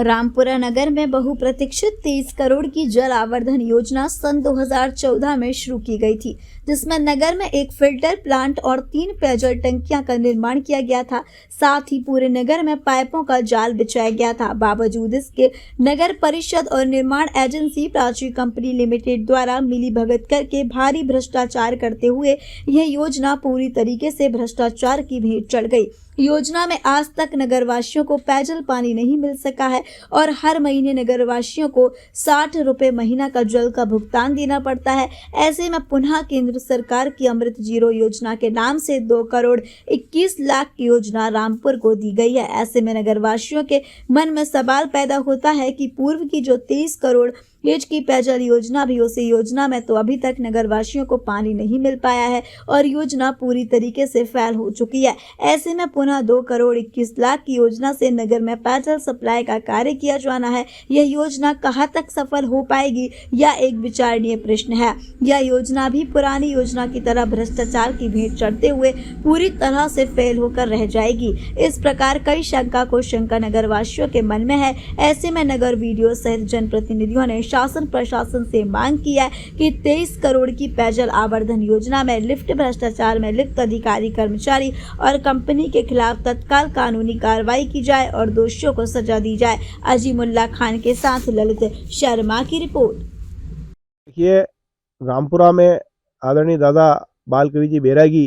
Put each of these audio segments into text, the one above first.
रामपुरा नगर में बहुप्रतीक्षित 30 करोड़ की जल आवर्धन योजना सन 2014 में शुरू की गई थी, जिसमें नगर में एक फिल्टर प्लांट और 3 पेयजल टंकियां का निर्माण किया गया था। साथ ही पूरे नगर में पाइपों का जाल बिछाया गया था। बावजूद इसके नगर परिषद और निर्माण एजेंसी प्राची कंपनी लिमिटेड द्वारा मिलीभगत करके भारी भ्रष्टाचार करते हुए यह योजना पूरी तरीके से भ्रष्टाचार की भेंट चढ़ गई। योजना में आज तक नगरवासियों को पेयजल पानी नहीं मिल सका है और हर महीने नगरवासियों को 60 रुपए महीना का जल का भुगतान देना पड़ता है। ऐसे में पुनः केंद्र सरकार की अमृत जीरो योजना के नाम से 2 करोड़ 21 लाख की योजना रामपुर को दी गई है। ऐसे में नगरवासियों के मन में सवाल पैदा होता है कि पूर्व की जो 23 करोड़ एच की पेयजल योजना भी उसी योजना में तो अभी तक नगरवासियों को पानी नहीं मिल पाया है और योजना पूरी तरीके से फेल हो चुकी है। ऐसे में पुनः 2 करोड़ 21 लाख की योजना से नगर में पेयजल सप्लाई का कार्य किया जाना है। यह योजना कहां तक सफल हो पाएगी, यह एक विचारणीय प्रश्न है। यह योजना भी पुरानी योजना की तरह भ्रष्टाचार की भेंट चढ़ते हुए पूरी तरह से फेल होकर रह जाएगी। इस प्रकार कई शंका नगरवासियों के मन में है। ऐसे में नगर वीडियो सहित जनप्रतिनिधियों ने शासन प्रशासन से मांग की है कि 23 करोड़ की पेयजल आवर्धन योजना में लिफ्ट भ्रष्टाचार में लिप्त अधिकारी कर्मचारी और कंपनी के खिलाफ तत्काल कानूनी कार्रवाई की जाए और दोषियों को सजा दी जाए। अजीमुल्ला खान के साथ ललित शर्मा की रिपोर्ट। देखिए, रामपुरा में आदरणीय दादा बाल कवि जी बैरागी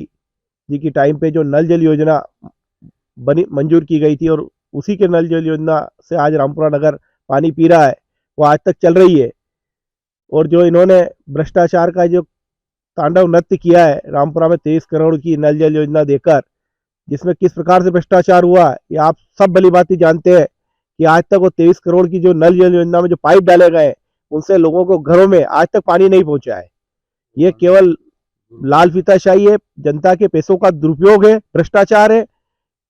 जी की टाइम पे जो नल जल योजना बनी मंजूर की गई थी और उसी के नल जल योजना से आज रामपुरा नगर पानी पी रहा है, वो आज तक चल रही है। और जो इन्होंने भ्रष्टाचार का जो तांडव नृत्य किया है रामपुरा में 23 करोड़ की नल जल योजना देकर, जिसमें किस प्रकार से भ्रष्टाचार हुआ ये आप सब भली भांति जानते हैं कि आज तक वो 23 करोड़ की जो नल जल योजना में जो पाइप डाले गए उनसे लोगों को घरों में आज तक पानी नहीं पहुंचा है। ये केवल लाल फीताशाही है, जनता के पैसों का दुरुपयोग है, भ्रष्टाचार है।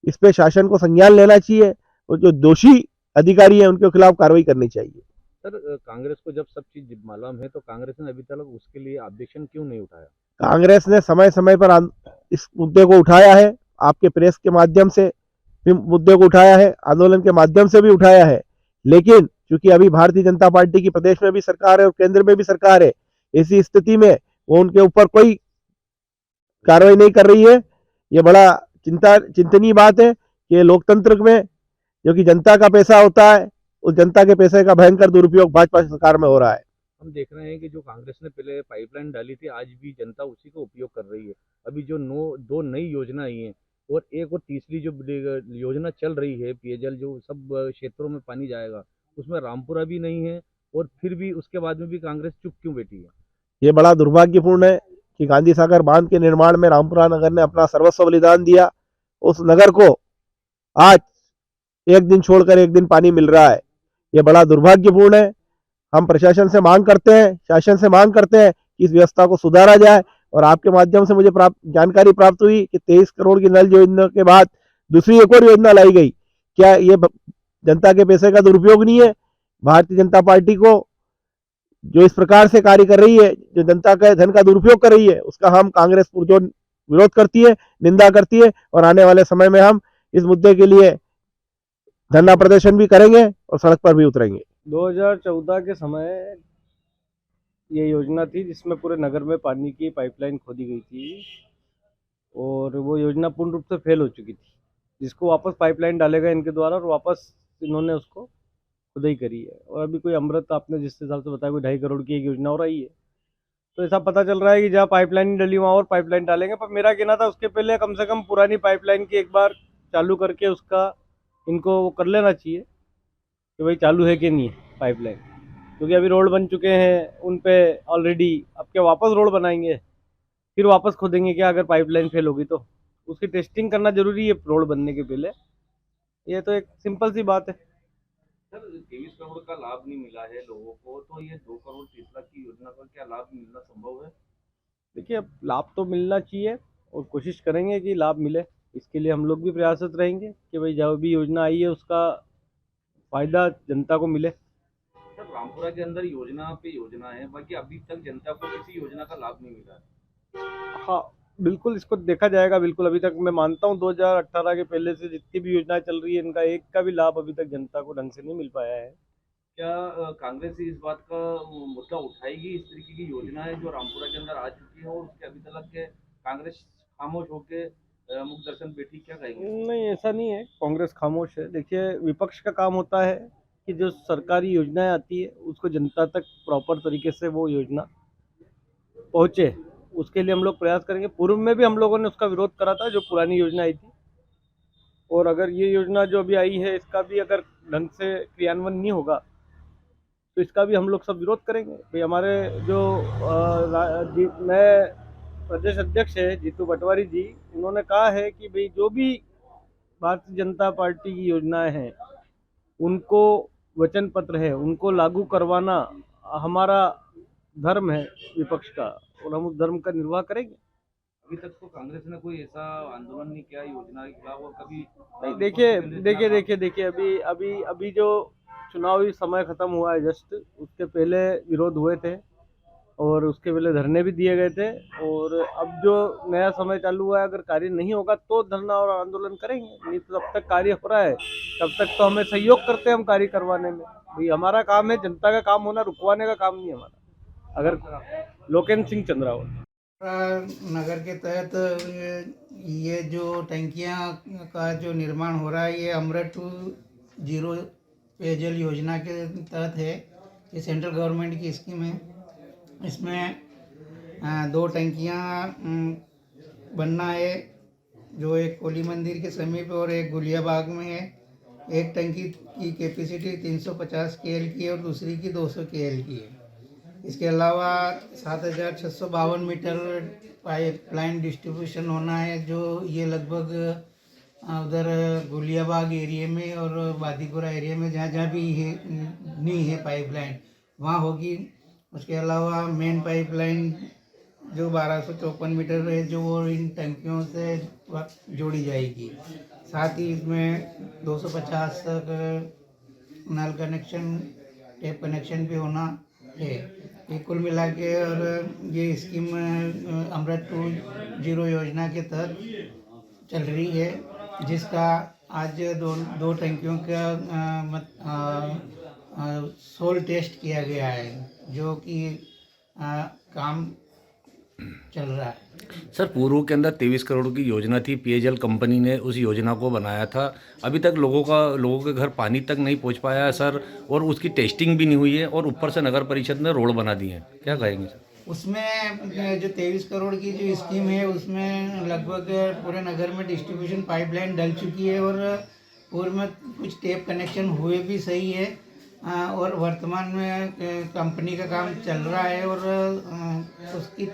इस पे शासन को संज्ञान लेना चाहिए और जो दोषी अधिकारी है उनके खिलाफ कार्रवाई करनी चाहिए। सर, कांग्रेस को जब सब चीज मालूम है तो कांग्रेस ने अभी तक उसके लिए ऑब्जेक्शन क्यों नहीं उठाया? कांग्रेस ने समय समय पर इस मुद्दे को उठाया है, आपके प्रेस के माध्यम से भी मुद्दे को उठाया है, आंदोलन के माध्यम से भी उठाया है। लेकिन क्योंकि अभी भारतीय जनता पार्टी की प्रदेश में भी सरकार है और केंद्र में भी सरकार है, ऐसी स्थिति में वो उनके ऊपर कोई कार्रवाई नहीं कर रही है। ये बड़ा चिंतनीय बात है कि लोकतंत्र में जो कि जनता का पैसा होता है, उस जनता के पैसे का भयंकर दुरुपयोग भाजपा सरकार में हो रहा है। हम देख रहे हैं कि जो कांग्रेस ने पहले पाइपलाइन डाली थी, आज भी जनता उसी का उपयोग कर रही है। अभी जो दो नई योजना आई है और एक और तीसरी जो योजना चल रही है पेयजल, जो सब क्षेत्रों में पानी जाएगा, उसमें रामपुरा भी नहीं है और फिर भी उसके बाद में भी कांग्रेस चुप क्यों बैठी है? ये बड़ा दुर्भाग्यपूर्ण है कि गांधी सागर बांध के निर्माण में रामपुरा नगर ने अपना सर्वस्व बलिदान दिया। उस नगर को आज एक दिन छोड़कर एक दिन पानी मिल रहा है। ये बड़ा दुर्भाग्यपूर्ण है। हम प्रशासन से मांग करते हैं, शासन से मांग करते हैं कि इस व्यवस्था को सुधारा जाए। और आपके माध्यम से मुझे जानकारी प्राप्त हुई कि 23 करोड़ की नल योजना के बाद दूसरी एक और योजना लाई गई। क्या ये जनता के पैसे का दुरुपयोग नहीं है? भारतीय जनता पार्टी को जो इस प्रकार से कार्य कर रही है, जो जनता के धन का दुरुपयोग कर रही है, उसका हम कांग्रेस पुरजोर विरोध करती है, निंदा करती है और आने वाले समय में हम इस मुद्दे के लिए धरना प्रदर्शन भी करेंगे और सड़क पर भी उतरेंगे। 2014 के समय ये योजना थी जिसमें पूरे नगर में पानी की पाइपलाइन खोदी गई थी और वो योजना पूर्ण रूप से फेल हो चुकी थी, जिसको वापस पाइपलाइन डाले गए इनके द्वारा और वापस इन्होंने उसको खुदाई करी है। और अभी कोई अमृत, आपने जिस हिसाब से बताया, कोई 2.5 करोड़ की एक योजना हो रही है, तो ऐसा पता चल रहा है कि जहाँ पाइपलाइन डली वहाँ और पाइपलाइन डालेंगे। पर मेरा कहना था उसके पहले कम से कम पुरानी पाइपलाइन की एक बार चालू करके उसका इनको वो कर लेना चाहिए कि भाई चालू है कि नहीं है पाइपलाइन, क्योंकि अभी रोड बन चुके हैं उन पे ऑलरेडी। अब क्या वापस रोड बनाएंगे फिर वापस खोदेंगे क्या? अगर पाइपलाइन फेल होगी तो उसकी टेस्टिंग करना जरूरी है रोड बनने के पहले। ये तो एक सिंपल सी बात है। सर, 23 करोड़ का लाभ नहीं मिला है लोगों को, तो ये 2 करोड़ 30 लाख की योजना का क्या लाभ मिलना संभव है? देखिए, अब लाभ तो मिलना चाहिए और कोशिश करेंगे कि लाभ मिले। इसके लिए हम लोग भी प्रयासरत रहेंगे कि भाई जो भी योजना आई है उसका फायदा जनता को मिले। सर, रामपुरा के अंदर योजना पे योजना है, बाकी अभी तक जनता को किसी योजना का लाभ नहीं मिला है। हाँ, बिल्कुल इसको देखा जाएगा। बिल्कुल अभी तक मैं मानता हूँ 2018 के पहले से जितनी भी योजनाएं चल रही है इनका एक का भी लाभ अभी तक जनता को ढंग से नहीं मिल पाया है। क्या कांग्रेस इस बात का मुद्दा उठाएगी, इस तरीके की योजनाएं जो रामपुरा के अंदर आ चुकी है और उसके अभी तक के कांग्रेस खामोश होकर मुख दर्शन बैठी, क्या कहेंगे? नहीं, ऐसा नहीं है, कांग्रेस खामोश है। देखिए, विपक्ष का काम होता है कि जो सरकारी योजनाएं आती है उसको जनता तक प्रॉपर तरीके से वो योजना पहुंचे, उसके लिए हम लोग प्रयास करेंगे। पूर्व में भी हम लोगों ने उसका विरोध करा था जो पुरानी योजना आई थी, और अगर ये योजना जो अभी आई है इसका भी अगर ढंग से क्रियान्वयन नहीं होगा तो इसका भी हम लोग सब विरोध करेंगे। भाई हमारे जो नए प्रदेश अध्यक्ष है जीतू पटवारी जी, उन्होंने कहा है कि भाई जो भी भारतीय जनता पार्टी की योजनाएं हैं उनको वचन पत्र है उनको लागू करवाना हमारा धर्म है विपक्ष का, और हम उस धर्म का निर्वाह करेंगे। अभी तक तो कांग्रेस ने कोई ऐसा आंदोलन नहीं किया योजना के खिलाफ, और कभी नहीं, देखिए अभी अभी अभी जो चुनावी समय खत्म हुआ है जस्ट, उसके पहले विरोध हुए थे और उसके पहले धरने भी दिए गए थे, और अब जो नया समय चालू हुआ है अगर कार्य नहीं होगा तो धरना और आंदोलन करेंगे, नहीं तो जब तक कार्य हो रहा है तब तक तो हमें सहयोग करते हैं हम कार्य करवाने में। भाई हमारा काम है, जनता का काम होना, रुकवाने का काम नहीं है हमारा। अगर लोकेंद्र सिंह चंद्रावत नगर के तहत ये जो टंकियां का जो निर्माण हो रहा है ये अमृत 2.0 पेयजल योजना के तहत है। ये सेंट्रल गवर्नमेंट की स्कीम है। इसमें 2 टंकियां बनना है, जो एक कोली मंदिर के समीप और एक गुलिया बाग में है। एक टंकी की कैपेसिटी 350 KL की है और दूसरी की 200 KL की है। इसके अलावा 7,652 मीटर पाइपलाइन डिस्ट्रीब्यूशन होना है, जो ये लगभग उधर गुलियाबाग एरिया में और वादीपुरा एरिया में जहाँ जहाँ भी है नहीं है पाइपलाइन वहाँ होगी। उसके अलावा मेन पाइपलाइन जो 1254 मीटर है जो वो इन टंकियों से जोड़ी जाएगी। साथ ही इसमें 250 तक नल कनेक्शन, टैप कनेक्शन भी होना है। ये कुल मिला के और ये स्कीम अमृत 2.0 योजना के तहत चल रही है, जिसका आज दो टंकियों का सोल टेस्ट किया गया है, जो कि काम चल रहा है। सर, पूर्व के अंदर 23 करोड़ की योजना थी, पेयजल कंपनी ने उस योजना को बनाया था। अभी तक लोगों के घर पानी तक नहीं पहुंच पाया है सर, और उसकी टेस्टिंग भी नहीं हुई है, और ऊपर से नगर परिषद ने रोड बना दिए हैं। क्या कहेंगे सर? उसमें जो 23 करोड़ की जो स्कीम है उसमें लगभग पूरे नगर में डिस्ट्रीब्यूशन पाइपलाइन डल चुकी है और पूर्व में कुछ टैप कनेक्शन हुए भी सही है, और वर्तमान में कंपनी का काम चल रहा है और उसकी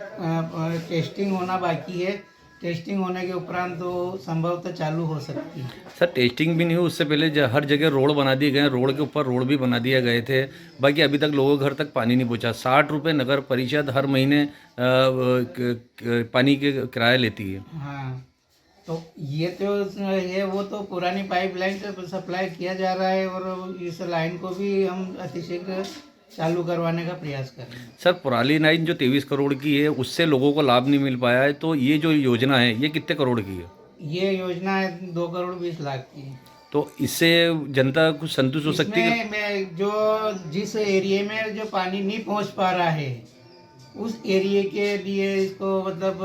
टेस्टिंग होना बाकी है। टेस्टिंग होने के उपरांत तो संभवतः चालू हो सकती है। सर, टेस्टिंग भी नहीं हुई, उससे पहले हर जगह रोड बना दिए गए, रोड के ऊपर रोड भी बना दिए गए थे, बाकी अभी तक लोगों के घर तक पानी नहीं पहुंचा। 60 रुपये नगर परिषद हर महीने पानी के किराया लेती है। हाँ, तो ये तो है, वो तो पुरानी पाइपलाइन से सप्लाई किया जा रहा है और इस लाइन को भी हम अतिशीघ्र चालू करवाने का प्रयास कर रहे हैं। सर, पुरानी लाइन जो 23 करोड़ की है उससे लोगों को लाभ नहीं मिल पाया है, तो ये जो योजना है ये कितने करोड़ की है? ये योजना है 2 करोड़ 20 लाख की। तो इससे जनता कुछ संतुष्ट हो सकती है? मैं जो जिस एरिया में जो पानी नहीं पहुंच पा रहा है उस एरिया के लिए इसको मतलब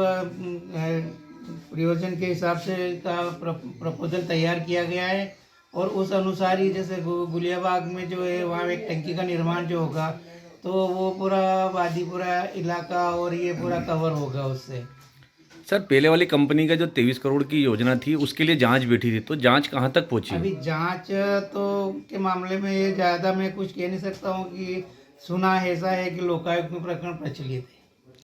प्रयोजन के हिसाब से का प्रपोजल तैयार किया गया है, और उस अनुसार ही जैसे गुलियाबाग में जो है वहाँ एक टंकी का निर्माण जो होगा तो वो पूरा वादीपुरा इलाका और ये पूरा कवर होगा उससे। सर, पहले वाली कंपनी का जो 23 करोड़ की योजना थी उसके लिए जांच बैठी थी, तो जांच कहां तक पहुंची? अभी जांच तो के मामले में ज़्यादा मैं कुछ कह नहीं सकता हूँ कि सुना ऐसा है कि लोकायुक्त में प्रकरण प्रचलित है।